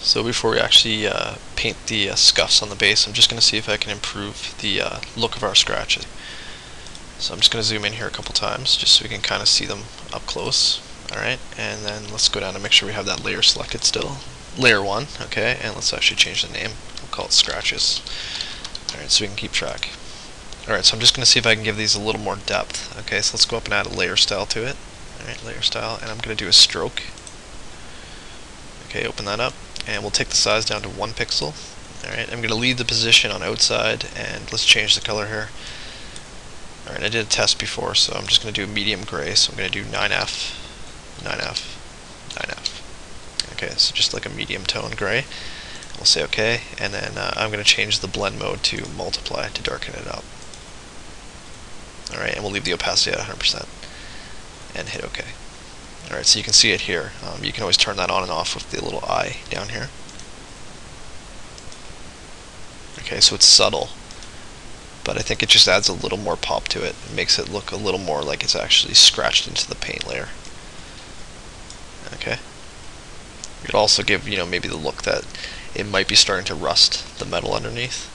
So before we actually paint the scuffs on the base, I'm just going to see if I can improve the look of our scratches. So I'm just going to zoom in here a couple times just so we can kind of see them up close. Alright, and then let's go down and make sure we have that layer selected still. Layer 1, okay, and let's actually change the name. We'll call it scratches. Alright, so we can keep track. Alright, so I'm just going to see if I can give these a little more depth. Okay, so let's go up and add a layer style to it. Alright, layer style, and I'm going to do a stroke. Okay, open that up, and we'll take the size down to 1 pixel. Alright, I'm going to leave the position on outside, and let's change the color here. Alright, I did a test before, so I'm just going to do a medium gray, so I'm going to do 9F, 9F, 9F. Okay, so just like a medium tone gray. We'll say OK, and then I'm going to change the blend mode to multiply to darken it up. Alright, and we'll leave the opacity at 100%, and hit OK. Alright, so you can see it here. You can always turn that on and off with the little eye down here. Okay, so it's subtle, but I think it just adds a little more pop to it. It makes it look a little more like it's actually scratched into the paint layer. Okay. It could also give, maybe the look that it might be starting to rust the metal underneath.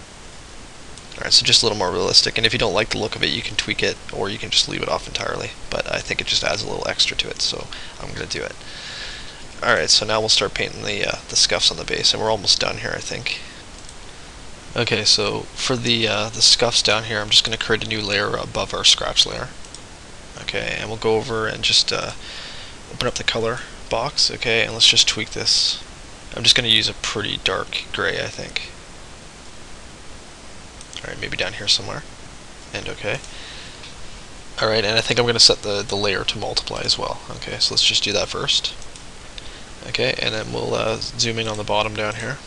Alright, so just a little more realistic, and if you don't like the look of it, you can tweak it, or you can just leave it off entirely, but I think it just adds a little extra to it, so I'm going to do it. Alright, so now we'll start painting the scuffs on the base, and we're almost done here, I think. Okay, so for the scuffs down here, I'm just going to create a new layer above our scratch layer. Okay, and we'll go over and just open up the color box, okay, and let's just tweak this. I'm just going to use a pretty dark gray, I think. Alright, maybe down here somewhere. And okay. Alright, and I think I'm going to set the layer to multiply as well. Okay, so let's just do that first. Okay, and then we'll zoom in on the bottom down here.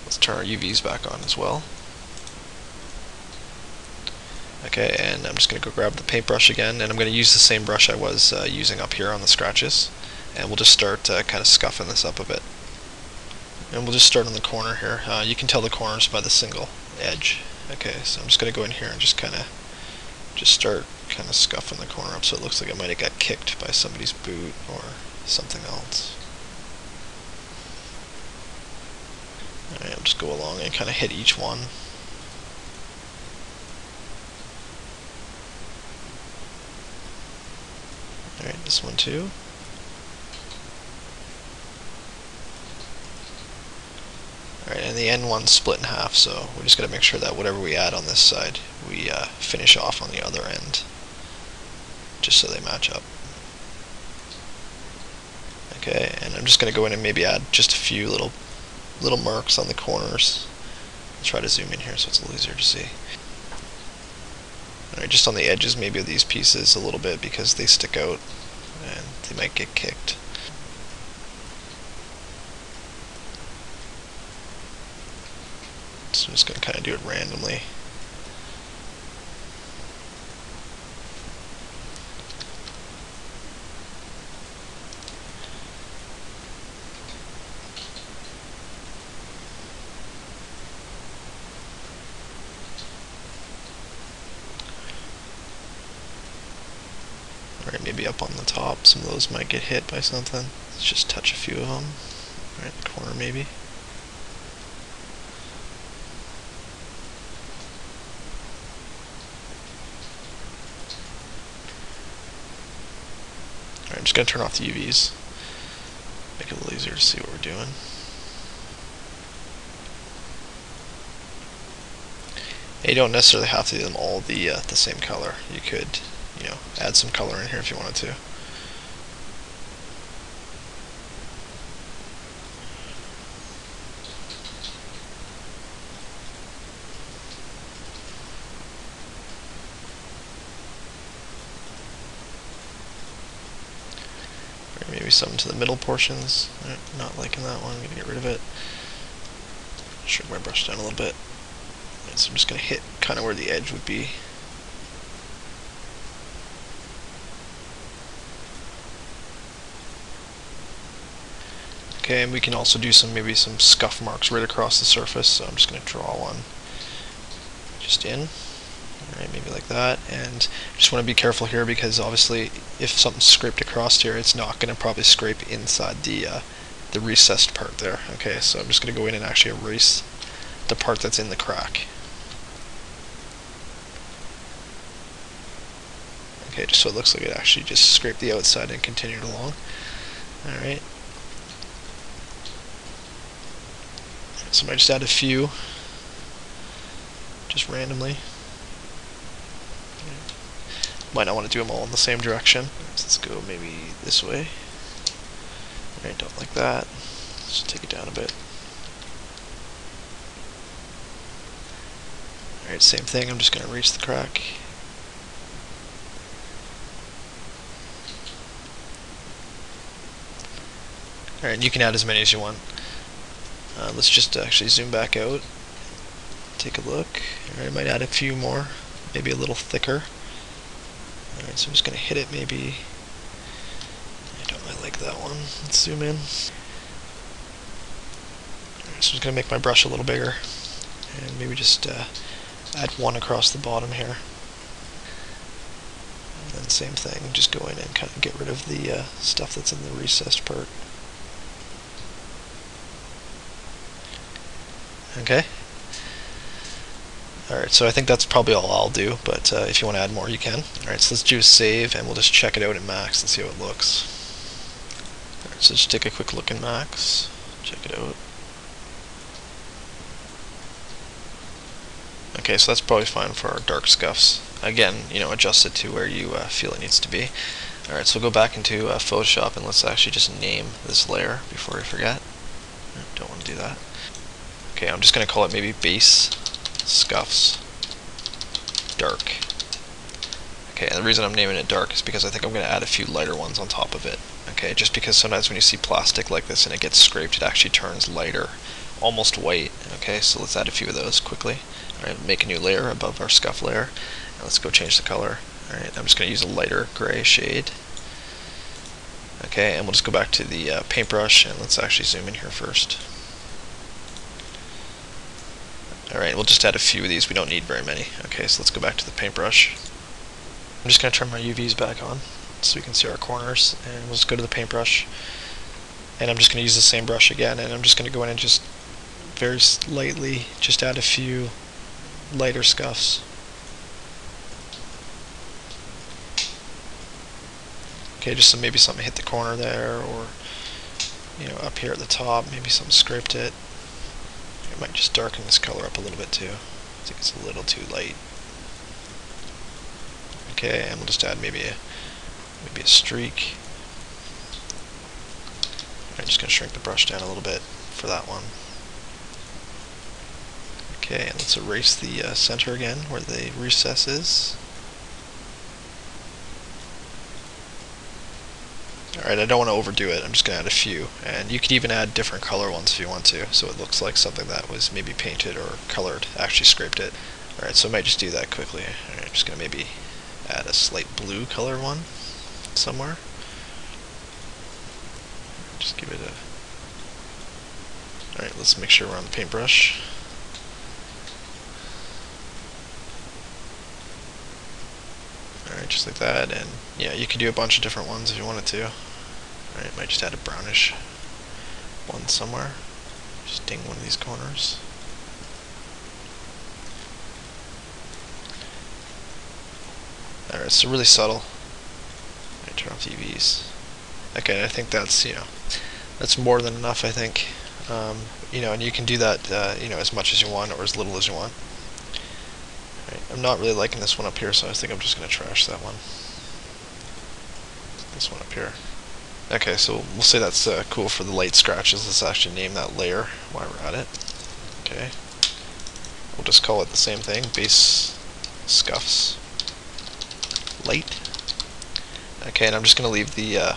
Let's turn our UVs back on as well. Okay, and I'm just going to go grab the paintbrush again, and I'm going to use the same brush I was using up here on the scratches. And we'll just start kind of scuffing this up a bit. And we'll just start on the corner here. You can tell the corners by the single edge. Okay, so I'm just going to go in here and just start kind of scuffing the corner up so it looks like it might have got kicked by somebody's boot or something else. Alright, I'll just go along and kind of hit each one. Alright, this one too. Alright, and the end one's split in half, so we just got to make sure that whatever we add on this side, we finish off on the other end, just so they match up. Okay, and I'm just going to go in and maybe add just a few little marks on the corners. I'll try to zoom in here so it's a little easier to see. Alright, just on the edges maybe of these pieces a little bit because they stick out and they might get kicked. So I'm just going to kind of do it randomly. Alright, maybe up on the top, some of those might get hit by something. Let's just touch a few of them. Alright, the corner maybe. I'm just going to turn off the UVs, make it a little easier to see what we're doing. And you don't necessarily have to do them all the same color. You could, add some color in here if you wanted to. Maybe some to the middle portions. Not liking that one, I'm going to get rid of it. Shrink my brush down a little bit. Right, so I'm just going to hit kind of where the edge would be. Okay, and we can also do maybe some scuff marks right across the surface, so I'm just going to draw one just in. Alright, maybe like that, and just want to be careful here because obviously if something's scraped across here, it's not going to probably scrape inside the the recessed part there. Okay, so I'm just going to go in and actually erase the part that's in the crack. Okay, just so it looks like it actually just scraped the outside and continued along. Alright. So I might just add a few, just randomly. Might not want to do them all in the same direction. So let's go maybe this way. Alright, don't like that. Let's take it down a bit. Alright, same thing, I'm just going to reach the crack. Alright, and you can add as many as you want. Let's just actually zoom back out. Take a look. Alright, I might add a few more, maybe a little thicker. Alright, so I'm just going to hit it maybe. I don't really like that one. Let's zoom in. Alright, so I'm just going to make my brush a little bigger. And maybe just add one across the bottom here. And then same thing, just go in and kind of get rid of the stuff that's in the recessed part. Okay. Alright, so I think that's probably all I'll do, but if you want to add more, you can. Alright, so let's do a save, and we'll just check it out in Max and see how it looks. Alright, so just take a quick look in Max, check it out. Okay, so that's probably fine for our dark scuffs. Again, adjust it to where you feel it needs to be. Alright, so we'll go back into Photoshop, and let's actually just name this layer before we forget. Don't want to do that. Okay, I'm just going to call it maybe Base Scuffs Dark. Okay, and the reason I'm naming it dark is because I think I'm going to add a few lighter ones on top of it. Okay, just because sometimes when you see plastic like this and it gets scraped, it actually turns lighter, almost white. Okay, so let's add a few of those quickly. Alright, make a new layer above our scuff layer, and let's go change the color. Alright, I'm just going to use a lighter gray shade. Okay, and we'll just go back to the paintbrush, and let's actually zoom in here first. Alright, we'll just add a few of these, we don't need very many. Okay, so let's go back to the paintbrush. I'm just going to turn my UVs back on so we can see our corners, and we'll just go to the paintbrush. And I'm just going to use the same brush again, and I'm just going to go in and just very lightly just add a few lighter scuffs. Okay, just so maybe something hit the corner there, or up here at the top, maybe something scraped it. I might just darken this color up a little bit too. I think it's a little too light. Okay, and we'll just add maybe a streak. I'm just going to shrink the brush down a little bit for that one. Okay, and let's erase the center again where the recess is. Alright, I don't want to overdo it, I'm just going to add a few. And you could even add different color ones if you want to, so it looks like something that was maybe painted or colored actually scraped it. Alright, so I might just do that quickly. Alright, I'm just going to maybe add a slight blue color one somewhere. Just give it a... Alright, let's make sure we're on the paintbrush. Alright, just like that, and yeah, you could do a bunch of different ones if you wanted to. Alright, might just add a brownish one somewhere. Just ding one of these corners. Alright, so really subtle. Alright, turn off the UVs. Okay, I think that's, that's more than enough, I think. And you can do that, as much as you want or as little as you want. Right. I'm not really liking this one up here, so I think I'm just going to trash that one. This one up here. Okay, so we'll say that's cool for the light scratches. Let's actually name that layer while we're at it. Okay. We'll just call it the same thing, Base Scuffs Light. Okay, and I'm just going to leave the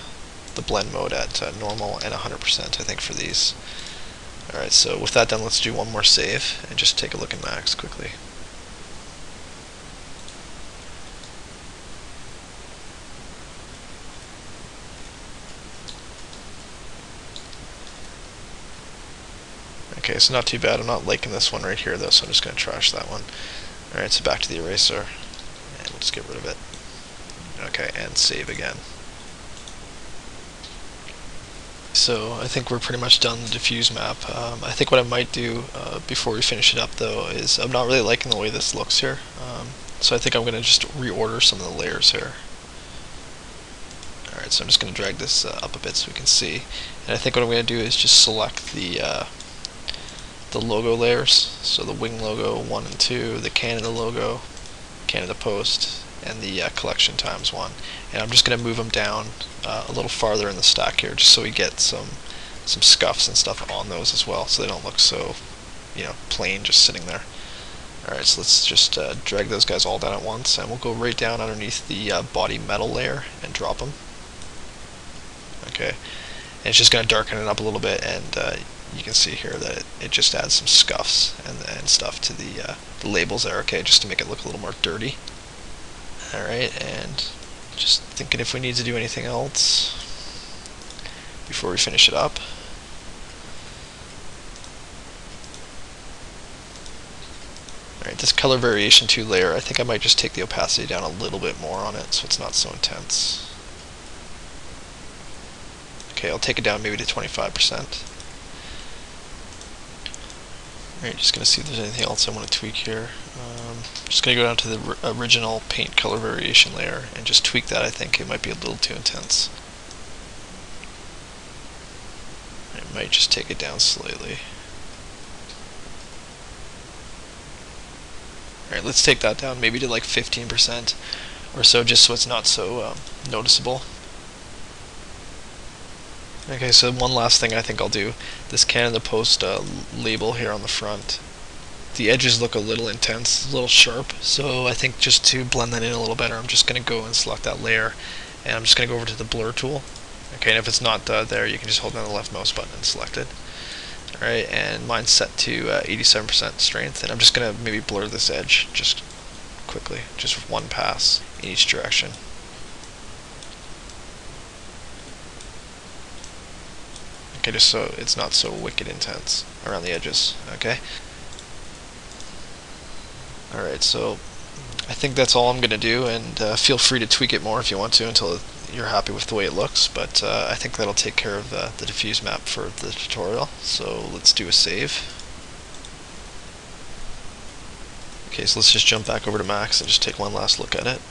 blend mode at normal and 100%, I think, for these. Alright, so with that done, let's do one more save and just take a look at Max quickly. Okay, so not too bad. I'm not liking this one right here though, so I'm just going to trash that one. Alright, so back to the eraser, and we'll just get rid of it. Okay, and save again. So I think we're pretty much done the diffuse map. I think what I might do before we finish it up though is I'm not really liking the way this looks here. So I think I'm going to just reorder some of the layers here. Alright, so I'm just going to drag this up a bit so we can see. And I think what I'm going to do is just select the logo layers. So the wing logo 1 and 2, the Canada logo, Canada post, and the collection ×1. And I'm just going to move them down a little farther in the stack here, just so we get some scuffs and stuff on those as well, so they don't look so, plain just sitting there. Alright, so let's just drag those guys all down at once, and we'll go right down underneath the body metal layer and drop them. Okay, and it's just going to darken it up a little bit, and you can see here that it just adds some scuffs and stuff to the labels there, okay, just to make it look a little more dirty. Alright, and just thinking if we need to do anything else before we finish it up. Alright, this color variation 2 layer, I think I might just take the opacity down a little bit more on it so it's not so intense. Okay, I'll take it down maybe to 25%. Alright, just going to see if there's anything else I want to tweak here. Just going to go down to the original paint color variation layer and just tweak that. I think it might be a little too intense. I might just take it down slightly. Alright, let's take that down maybe to like 15% or so, just so it's not so noticeable. Okay, so one last thing I think I'll do, this Canada Post label here on the front. The edges look a little intense, a little sharp, so I think just to blend that in a little better, I'm just going to go and select that layer, and I'm just going to go over to the blur tool. Okay, and if it's not there, you can just hold down the left mouse button and select it. Alright, and mine's set to 87% strength, and I'm just going to maybe blur this edge just quickly, just with one pass in each direction. Okay, just so it's not so wicked intense around the edges, okay? Alright, so I think that's all I'm going to do, and feel free to tweak it more if you want to until you're happy with the way it looks, but I think that'll take care of the diffuse map for the tutorial. So let's do a save. Okay, so let's just jump back over to Max and just take one last look at it.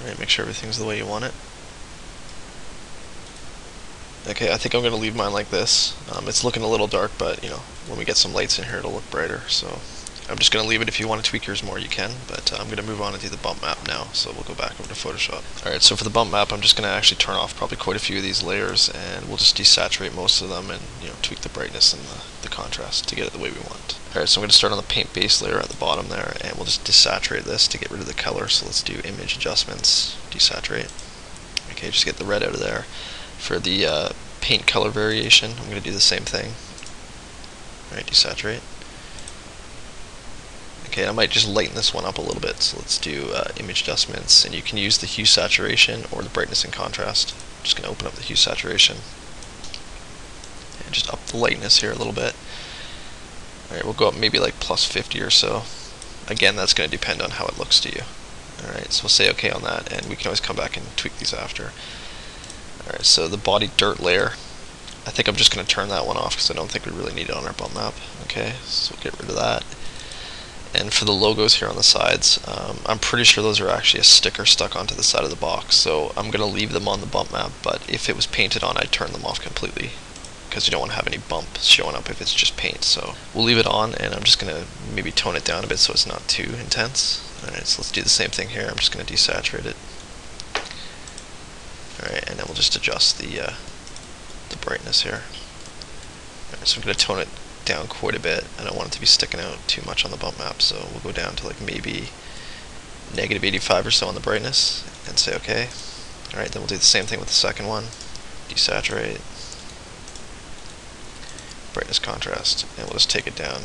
Alright, make sure everything's the way you want it. Okay, I think I'm going to leave mine like this. It's looking a little dark, but when we get some lights in here it'll look brighter, so I'm just going to leave it. If you want to tweak yours more you can, but I'm going to move on and do the bump map now, so we'll go back over to Photoshop. Alright, so for the bump map I'm just going to actually turn off probably quite a few of these layers, and we'll just desaturate most of them and tweak the brightness and the contrast to get it the way we want. Alright, so I'm going to start on the paint base layer at the bottom there, and we'll just desaturate this to get rid of the color. So let's do image adjustments, desaturate. Okay, just get the red out of there. For the paint color variation, I'm going to do the same thing. Alright, desaturate. Okay, I might just lighten this one up a little bit, so let's do image adjustments, and you can use the hue saturation or the brightness and contrast. I'm just going to open up the hue saturation and just up the lightness here a little bit. Alright, we'll go up maybe like plus 50 or so. Again, that's going to depend on how it looks to you. Alright, so we'll say OK on that, and we can always come back and tweak these after. Alright, so the body dirt layer, I think I'm just going to turn that one off because I don't think we really need it on our bump map. Okay, so we'll get rid of that. And for the logos here on the sides, I'm pretty sure those are actually a sticker stuck onto the side of the box, so I'm going to leave them on the bump map, but if it was painted on, I'd turn them off completely, because you don't want to have any bump showing up if it's just paint. So we'll leave it on, and I'm just going to maybe tone it down a bit so it's not too intense. Alright, so let's do the same thing here. I'm just going to desaturate it. Alright, and then we'll just adjust the brightness here. Alright, so I'm going to tone it down quite a bit. I don't want it to be sticking out too much on the bump map, so we'll go down to like maybe negative 85 or so on the brightness and say OK. Alright, then we'll do the same thing with the second one. Desaturate, brightness, contrast, and we'll just take it down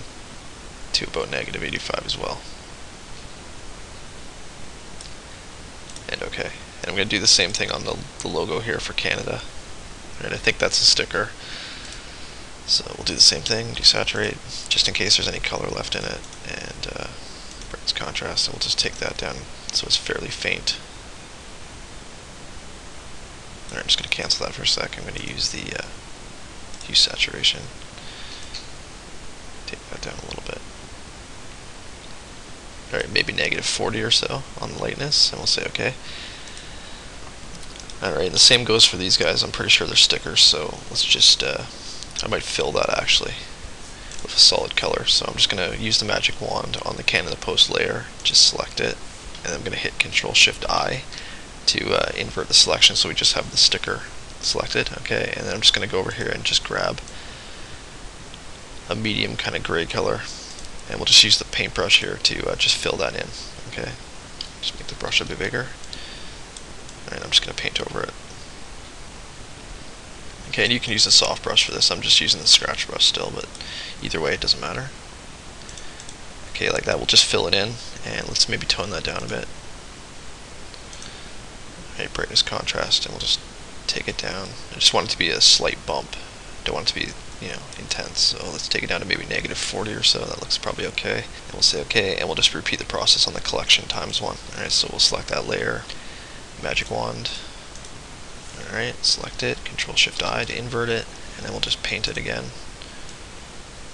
to about negative 85 as well. And OK. And I'm going to do the same thing on the logo here for Canada. And I think that's a sticker. So we'll do the same thing, desaturate, just in case there's any color left in it, and brightness, contrast, and we'll just take that down so it's fairly faint. Alright, I'm just going to cancel that for a sec. I'm going to use the hue saturation. Take that down a little bit. Alright, maybe negative 40 or so on the lightness, and we'll say OK. Alright, the same goes for these guys. I'm pretty sure they're stickers, so let's just, I might fill that actually with a solid color. So I'm just going to use the magic wand on the can of the post layer, just select it, and I'm going to hit Control-Shift-I to invert the selection so we just have the sticker selected. Okay, and then I'm just going to go over here and just grab a medium kind of gray color, and we'll just use the paintbrush here to just fill that in. Okay, just make the brush a bit bigger. Alright, I'm just going to paint over it. Okay, and you can use a soft brush for this. I'm just using the scratch brush still, but either way it doesn't matter. Okay, like that, we'll just fill it in, and let's maybe tone that down a bit. Okay, brightness, contrast, and we'll just take it down. I just want it to be a slight bump. Don't want it to be, intense. So let's take it down to maybe negative 40 or so. That looks probably okay. And we'll say okay, and we'll just repeat the process on the collection times 1. Alright, so we'll select that layer, magic wand. Alright, select it, Control-Shift-I to invert it, and then we'll just paint it again.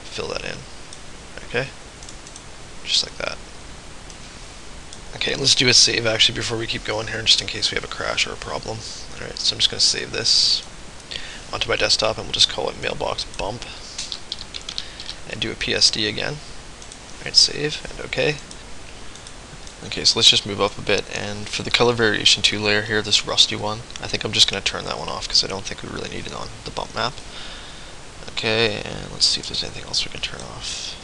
Fill that in. Okay? Just like that. Okay, let's do a save actually before we keep going here, just in case we have a crash or a problem. Alright, so I'm just going to save this onto my desktop, and we'll just call it Mailbox Bump. And do a PSD again. Alright, save, and OK. Okay, so let's just move up a bit, and for the color variation 2 layer here, this rusty one, I think I'm just going to turn that one off because I don't think we really need it on the bump map. Okay, and let's see if there's anything else we can turn off.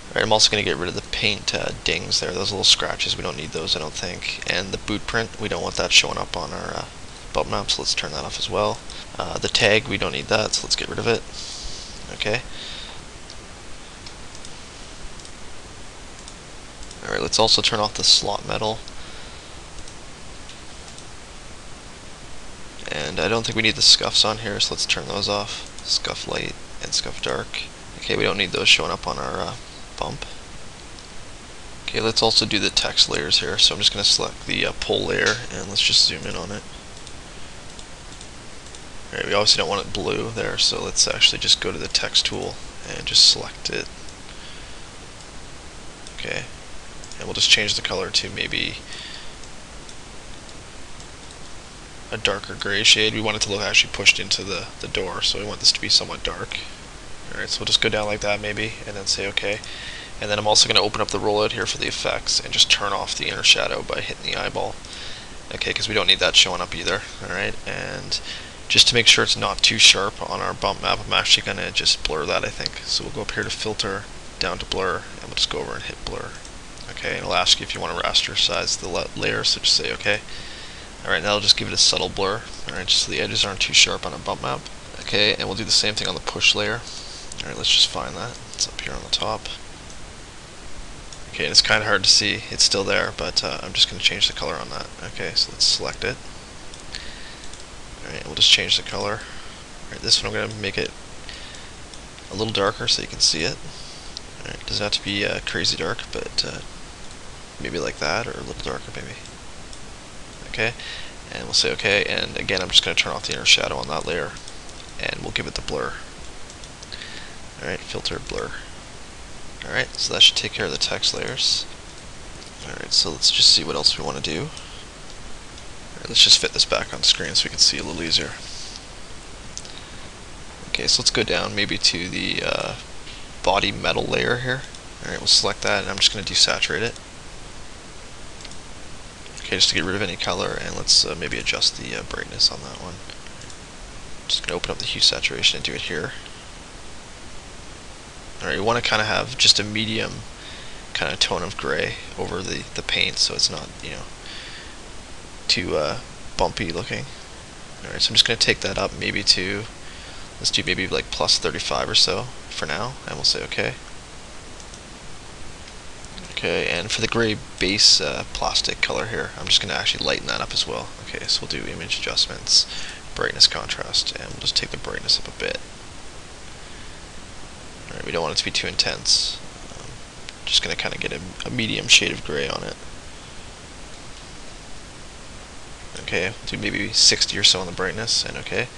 Alright, I'm also going to get rid of the paint dings there, those little scratches. We don't need those, I don't think. And the boot print, we don't want that showing up on our bump map, so let's turn that off as well. The tag, we don't need that, so let's get rid of it. Okay. Alright, let's also turn off the slot metal. And I don't think we need the scuffs on here, so let's turn those off. Scuff light and scuff dark. Okay, we don't need those showing up on our bump. Okay, let's also do the text layers here. So I'm just going to select the pull layer, and let's just zoom in on it. Alright, we obviously don't want it blue there, so let's actually just go to the text tool and just select it. Okay, and we'll just change the color to maybe a darker gray shade. We want it to look actually pushed into the door, so we want this to be somewhat dark. Alright, so we'll just go down like that maybe, and then say OK. And then I'm also going to open up the rollout here for the effects and just turn off the inner shadow by hitting the eyeball. Okay, because we don't need that showing up either. Alright, and just to make sure it's not too sharp on our bump map, I'm actually going to just blur that, I think. So we'll go up here to filter, down to blur, and we'll just go over and hit blur. Okay, and it'll ask you if you want to rasterize the layer, so just say OK. Alright, now I'll just give it a subtle blur. Alright, just so the edges aren't too sharp on a bump map. Okay, and we'll do the same thing on the push layer. Alright, let's just find that. It's up here on the top. Okay, and it's kind of hard to see. It's still there, but I'm just going to change the color on that. Okay, so let's select it. Alright, we'll just change the color. Alright, this one I'm going to make it a little darker so you can see it. Alright, doesn't have to be crazy dark, but maybe like that, or a little darker maybe. Okay, and we'll say OK, and again I'm just going to turn off the inner shadow on that layer, and we'll give it the blur. Alright, filter, blur. Alright, so that should take care of the text layers. Alright, so let's just see what else we want to do. Alright, let's just fit this back on screen so we can see a little easier. Okay, so let's go down maybe to the body metal layer here. Alright, we'll select that, and I'm just going to desaturate it. Okay, just to get rid of any color, and let's maybe adjust the brightness on that one. Just going to open up the hue saturation and do it here. Alright, you want to kind of have just a medium kind of tone of gray over the paint, so it's not, too bumpy looking. Alright, so I'm just going to take that up maybe to, let's do maybe like plus 35 or so for now, and we'll say OK. Okay, and for the gray base plastic color here, I'm just going to actually lighten that up as well. Okay, so we'll do image adjustments, brightness, contrast, and we'll just take the brightness up a bit. Alright, we don't want it to be too intense. Just going to kind of get a medium shade of gray on it. Okay, do maybe 60 or so on the brightness, and okay.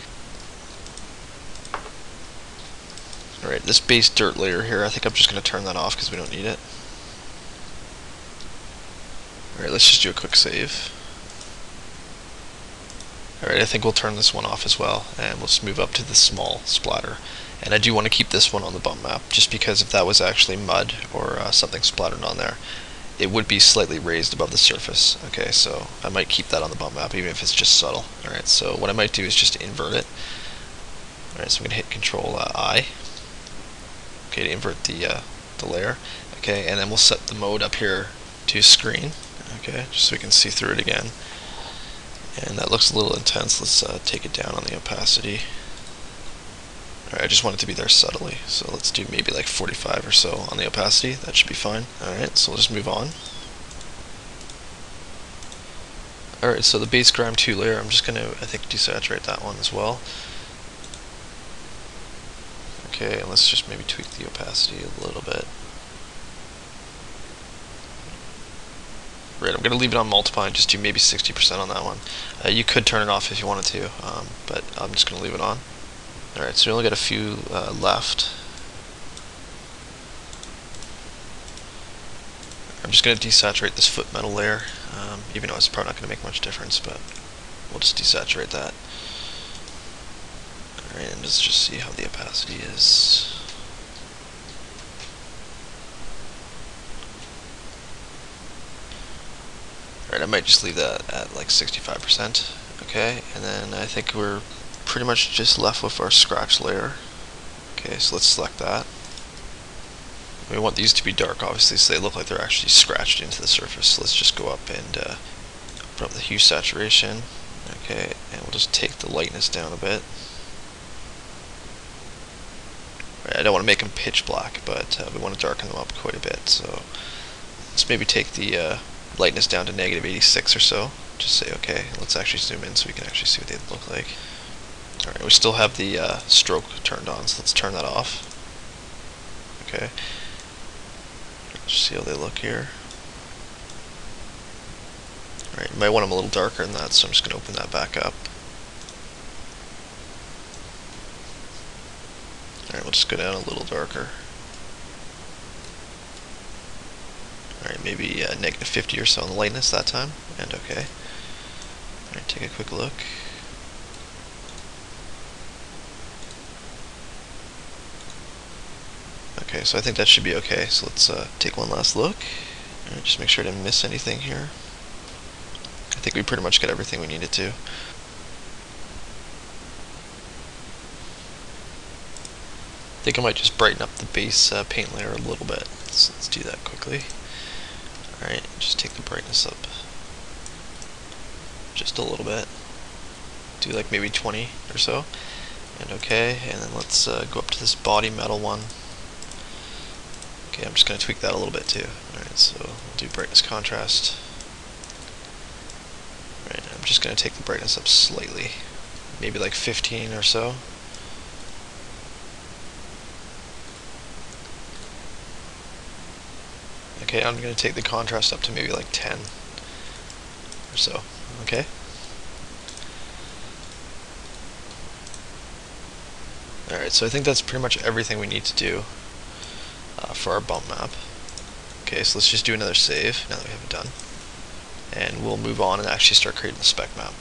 Alright, this base dirt layer here, I think I'm just going to turn that off because we don't need it. Alright, let's just do a quick save. Alright, I think we'll turn this one off as well, and we'll just move up to the small splatter. And I do want to keep this one on the bump map, just because if that was actually mud or something splattered on there, it would be slightly raised above the surface. Okay, so I might keep that on the bump map, even if it's just subtle. Alright, so what I might do is just invert it. Alright, so I'm going to hit Control I. Okay, to invert the layer. Okay, and then we'll set the mode up here to screen. Okay, just so we can see through it again. And that looks a little intense. Let's take it down on the opacity. Alright, I just want it to be there subtly, so let's do maybe like 45 or so on the opacity. That should be fine. Alright, so we'll just move on. Alright, so the base grime 2 layer, I'm just going to, I think, desaturate that one as well. Okay, and let's just maybe tweak the opacity a little bit. Right, I'm going to leave it on multiply and just do maybe 60% on that one. You could turn it off if you wanted to, but I'm just going to leave it on. Alright, so we only got a few left. I'm just going to desaturate this foot metal layer, even though it's probably not going to make much difference, but we'll just desaturate that. Alright, and let's just see how the opacity is. Alright, I might just leave that at like 65%. Okay, and then I think we're pretty much just left with our scratch layer. Okay, so let's select that. We want these to be dark, obviously, so they look like they're actually scratched into the surface. So let's just go up and open up the hue saturation. Okay, and we'll just take the lightness down a bit. Right, I don't want to make them pitch black, but we want to darken them up quite a bit. So let's maybe take the lightness down to -86 or so. Just say okay. Let's actually zoom in so we can actually see what they look like. Alright, we still have the stroke turned on, so let's turn that off. Okay. Let's see how they look here. Alright, you might want them a little darker than that, so I'm just going to open that back up. Alright, we'll just go down a little darker. Alright, maybe -50 or so on the lightness that time, and okay. Alright, take a quick look. Okay, so I think that should be okay, so let's take one last look. Alright, just make sure I didn't miss anything here. I think we pretty much got everything we needed to. I think I might just brighten up the base paint layer a little bit. So let's do that quickly. Alright, just take the brightness up just a little bit. Do like maybe 20 or so. And okay, and then let's go up to this body metal one. Okay, I'm just going to tweak that a little bit too. Alright, so we'll do brightness contrast. Alright, I'm just going to take the brightness up slightly. Maybe like 15 or so. Okay, I'm going to take the contrast up to maybe like 10 or so. Okay. Alright, so I think that's pretty much everything we need to do for our bump map. Okay, so let's just do another save now that we have it done. And we'll move on and actually start creating the spec map.